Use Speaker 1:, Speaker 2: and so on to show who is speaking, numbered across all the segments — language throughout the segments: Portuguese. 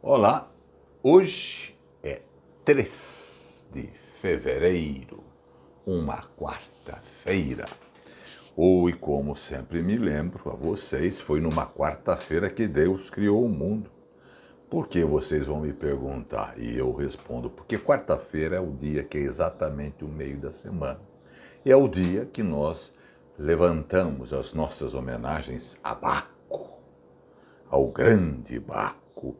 Speaker 1: Olá, hoje é 3 de fevereiro, uma quarta-feira. E como sempre me lembro a vocês, foi numa quarta-feira que Deus criou o mundo. Por que vocês vão me perguntar? E eu respondo, porque quarta-feira é o dia que é exatamente o meio da semana. E é o dia que nós levantamos as nossas homenagens a Baco, ao grande Baco,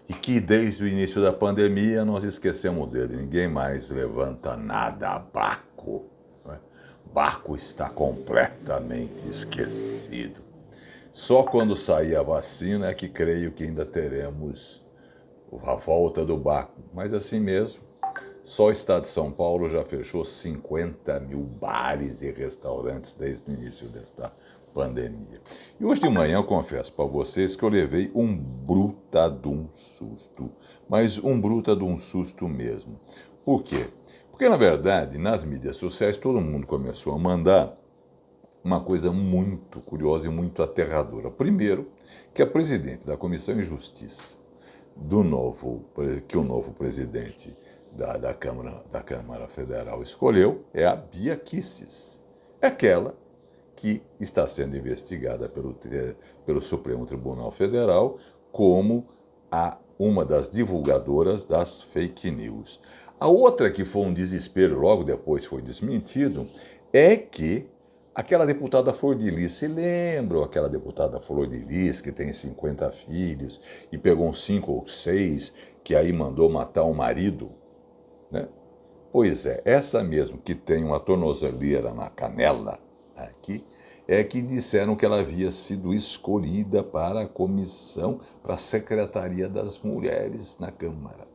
Speaker 1: e que desde o início da pandemia nós esquecemos dele. Ninguém mais levanta nada a Baco. Baco está completamente esquecido. Só quando sair a vacina é que creio que ainda teremos a volta do Baco. Mas assim mesmo, só o estado de São Paulo já fechou 50 mil bares e restaurantes desde o início desta pandemia. E hoje de manhã eu confesso para vocês que eu levei um bruta de um susto. Mas um bruta de um susto mesmo. Por quê? Porque, na verdade, nas mídias sociais todo mundo começou a mandar uma coisa muito curiosa e muito aterradora. Primeiro, que a presidente da Comissão de Justiça que o novo presidente da Câmara Federal escolheu é a Bia Kicis. É aquela que está sendo investigada pelo Supremo Tribunal Federal como uma das divulgadoras das fake news. A outra que foi um desespero, logo depois foi desmentido, é que aquela deputada Flor de Lis, se lembram aquela deputada Flor de Lis que tem 50 filhos e pegou uns 5 ou 6 que aí mandou matar o marido, né? Pois é, essa mesmo que tem uma tornozeleira na canela aqui, é que disseram que ela havia sido escolhida para a comissão, para a Secretaria das Mulheres na Câmara.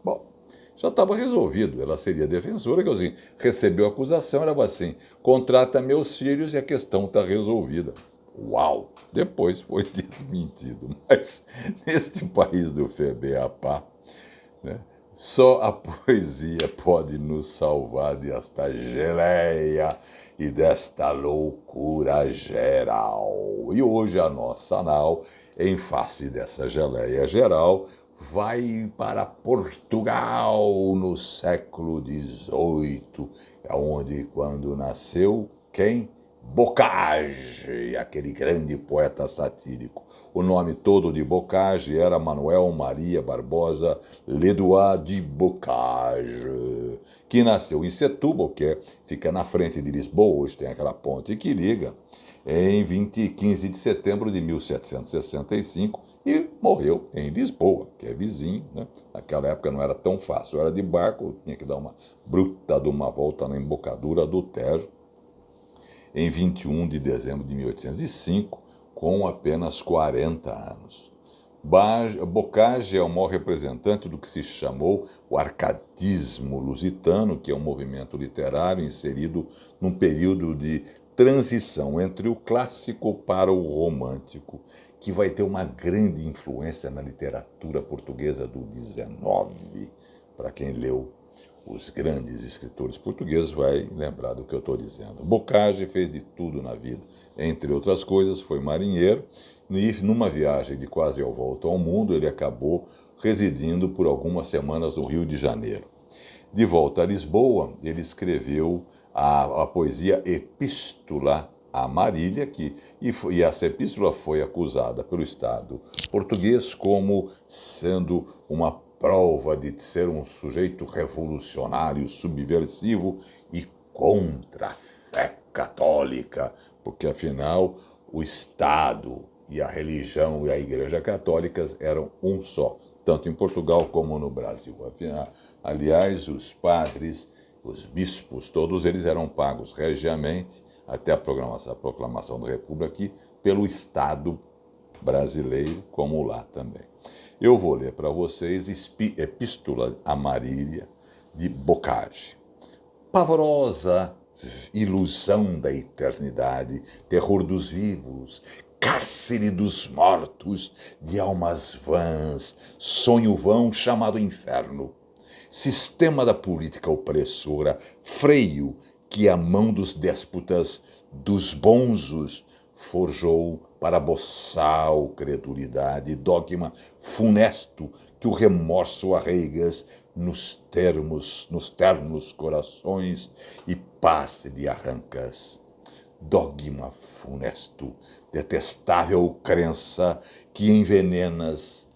Speaker 1: Bom, já estava resolvido, ela seria defensora, que assim, recebeu a acusação, ela falou assim, contrata meus filhos e a questão está resolvida. Uau! Depois foi desmentido, mas neste país do FEBEAPA, né, só a poesia pode nos salvar desta geleia e desta loucura geral. E hoje a nossa nau, em face dessa geleia geral, vai para Portugal no século XVIII, onde quando nasceu quem? Bocage, aquele grande poeta satírico. O nome todo de Bocage era Manuel Maria Barbosa Ledois de Bocage, que nasceu em Setúbal, que fica na frente de Lisboa, hoje tem aquela ponte que liga, em 15 de setembro de 1765, e morreu em Lisboa, que é vizinho, né? Naquela época não era tão fácil, era de barco, tinha que dar uma bruta de uma volta na embocadura do Tejo, em 21 de dezembro de 1805, com apenas 40 anos. Bocage é o maior representante do que se chamou o arcadismo lusitano, que é um movimento literário inserido num período de transição entre o clássico para o romântico, que vai ter uma grande influência na literatura portuguesa do XIX. Para quem leu os grandes escritores portugueses vai lembrar do que eu estou dizendo. Bocage fez de tudo na vida. Entre outras coisas, foi marinheiro e numa viagem de quase ao volta ao mundo, ele acabou residindo por algumas semanas no Rio de Janeiro. De volta a Lisboa, ele escreveu a poesia Epístola a Marília, e essa epístola foi acusada pelo Estado português como sendo uma prova de ser um sujeito revolucionário, subversivo e contra a fé católica, porque afinal o Estado e a religião e a Igreja católicas eram um só, tanto em Portugal como no Brasil. Aliás, os padres, os bispos, todos eles eram pagos regiamente, até a proclamação da República aqui, pelo Estado brasileiro, como lá também. Eu vou ler para vocês Epístola a Marília, de Bocage. Pavorosa ilusão da eternidade, terror dos vivos, cárcere dos mortos, de almas vãs, sonho vão chamado inferno, sistema da política opressora, freio que a mão dos déspotas, dos bonzos, forjou para boçal credulidade, dogma funesto que o remorso arreigas nos ternos corações e paz lhe arrancas. Dogma funesto, detestável crença que envenenas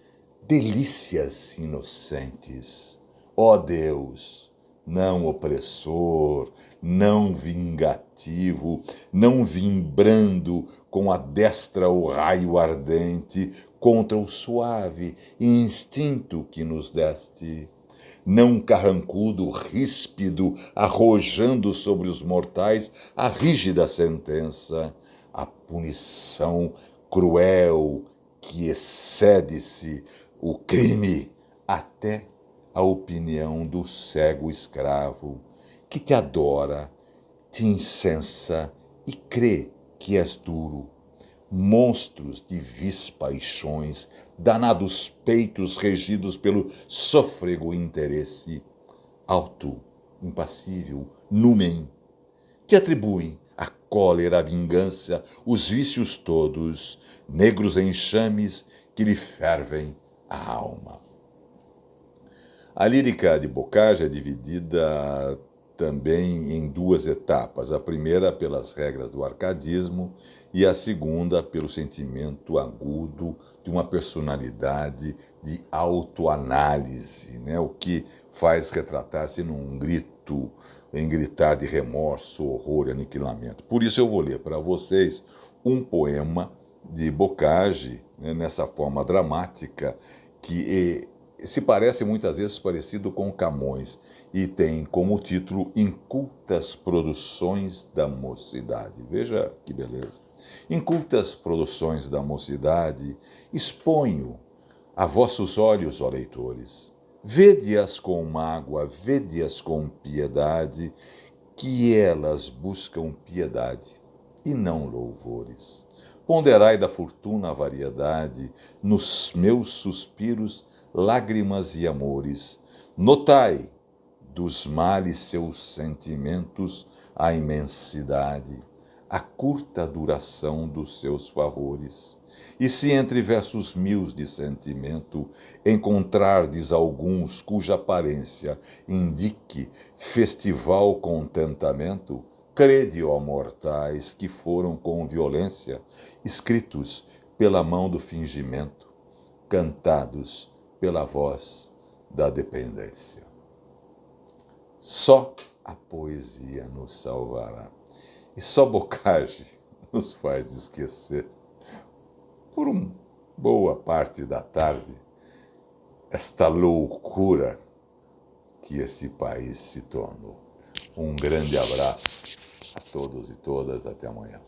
Speaker 1: delícias inocentes. Ó Deus, não opressor, não vingativo, não vimbrando com a destra o raio ardente contra o suave instinto que nos deste, não carrancudo, ríspido, arrojando sobre os mortais a rígida sentença, a punição cruel que excede-se o crime até a opinião do cego escravo, que te adora, te incensa e crê que és duro. Monstros de vis paixões, danados peitos regidos pelo sôfrego interesse, alto, impassível, numen, te atribuem a cólera, a vingança, os vícios todos, negros enxames que lhe fervem a alma. A lírica de Bocage é dividida também em duas etapas. A primeira pelas regras do arcadismo e a segunda pelo sentimento agudo de uma personalidade de autoanálise, né? O que faz retratar-se num grito, em gritar de remorso, horror e aniquilamento. Por isso eu vou ler para vocês um poema de Bocage, né, nessa forma dramática, que se parece muitas vezes parecido com Camões e tem como título Incultas Produções da Mocidade. Veja que beleza. Incultas produções da mocidade, exponho a vossos olhos, ó leitores. Vede-as com mágoa, vede-as com piedade, que elas buscam piedade e não louvores. Ponderai da fortuna a variedade, nos meus suspiros, lágrimas e amores. Notai dos males seus sentimentos a imensidade, a curta duração dos seus favores. E se entre versos mil de sentimento encontrardes alguns cuja aparência indique festival contentamento, crede, ó mortais, que foram com violência escritos pela mão do fingimento, cantados pela voz da dependência. Só a poesia nos salvará. E só Bocage nos faz esquecer, por uma boa parte da tarde, esta loucura que esse país se tornou. Um grande abraço a todos e todas. Até amanhã.